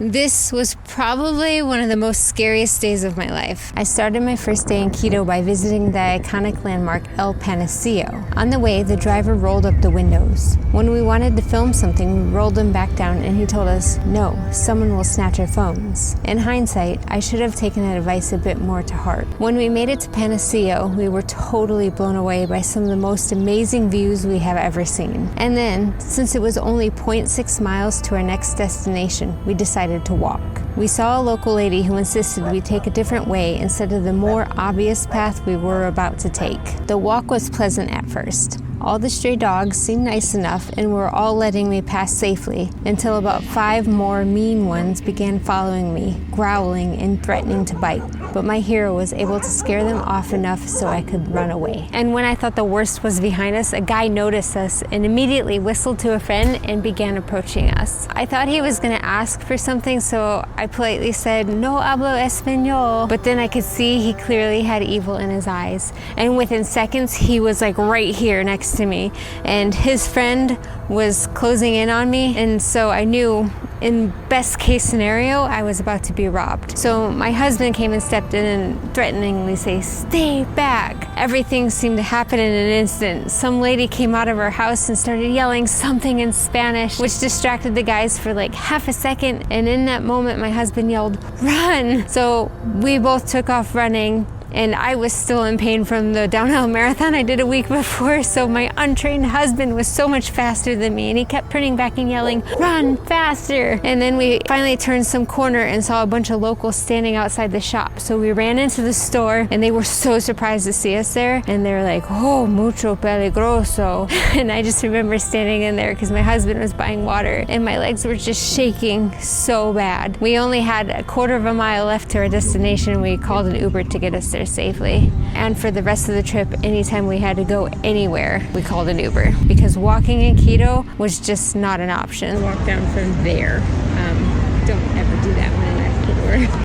This was probably one of the most scariest days of my life. I started my first day in Quito by visiting the iconic landmark El Panacillo. On the way, the driver rolled up the windows. When we wanted to film something, we rolled them back down and he told us, no, someone will snatch our phones. In hindsight, I should have taken that advice a bit more to heart. When we made it to Panacillo, we were totally blown away by some of the most amazing views we have ever seen. And then, since it was only 0.6 miles to our next destination, we decided to walk. We saw a local lady who insisted we take a different way instead of the more obvious path we were about to take. The walk was pleasant at first. All the stray dogs seemed nice enough and were all letting me pass safely until about 5 more mean ones began following me, growling and threatening to bite. But my hero was able to scare them off enough so I could run away. And when I thought the worst was behind us, a guy noticed us and immediately whistled to a friend and began approaching us. I thought he was gonna ask for something, so I politely said, "No hablo español." But then I could see he clearly had evil in his eyes. And within seconds, he was like right here next to me. And his friend was closing in on me. And so I knew in best case scenario, I was about to be robbed. So my husband came and stepped in and threateningly say, "Stay back." Everything seemed to happen in an instant. Some lady came out of her house and started yelling something in Spanish, which distracted the guys for like half a second. And in that moment, my husband yelled, "Run!" So we both took off running. And I was still in pain from the downhill marathon I did a week before, so my untrained husband was so much faster than me, and he kept turning back and yelling, "Run faster!" And then we finally turned some corner and saw a bunch of locals standing outside the shop. So we ran into the store, and they were so surprised to see us there, and they were like, "Oh, mucho peligroso." And I just remember standing in there because my husband was buying water, and my legs were just shaking so bad. We only had a quarter of a mile left to our destination, and we called an Uber to get us there safely. And for the rest of the trip, anytime we had to go anywhere, we called an Uber because walking in Quito was just not an option. Walk down from there. Don't ever do that when in Ecuador.